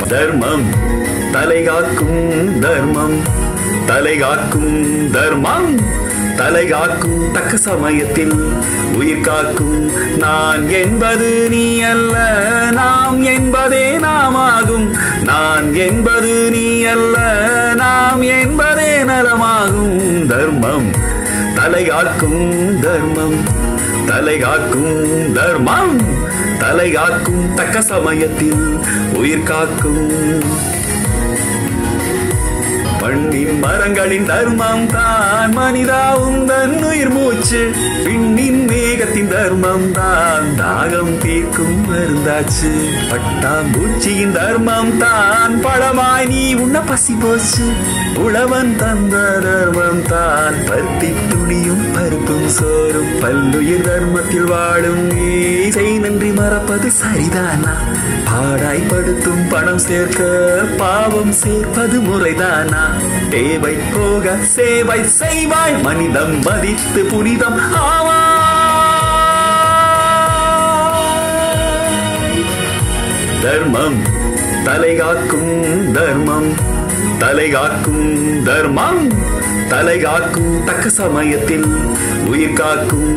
தர்மம் தலைகாக்கும் தர்மம் தலைகாக்கும் தர்மம் தலைகாக்கும் தக்க சமயத்தில் உயிர் காக்கும் நான் என்பது நீ அல்ல நாம் என்பதே நாமாகும் நான் என்பது நீ அல்ல நாம் என்பதே நலமாகும் தர்மம் தலைகாக்கும் தர்மம் தலைகாக்கும் தர்மம் தலைகாக்கும் தக்க சமயத்தில் உயிர் காக்கும் மண்ணின் மரங்களின் தர்மம் தான் மனிதா உந்தன் உயிர் மூச்சு விண்ணின் மேகத்தின் தர்மம் தான் தாகம் தீர்க்கும் மருந்தாச்சு பட்டாம்பூச்சியின் தர்மம் தான் பழமாய் நீ உண்ண பசி போச்சு உழவன் தந்த தர்மம் தான் பருத்தி துணியும் பருப்பும் சோறும் பல்லுயிர் தர்மத்தில் வாழும் நீ நன்றி மறப்பது சரிதானா பாடாய்படுத்தும் பணம் சேர்க்க பாவம் சேர்ப்பது முறைதானா தேவை போக சேவை செய்வாய் மனிதம் மதித்து புனிதம் ஆவா தர்மம் தலைகாக்கும் தர்மம் தலைகாக்கும் தர்மம் தலைகாக்கும் தக்க சமயத்தில் உயிர் காக்கும்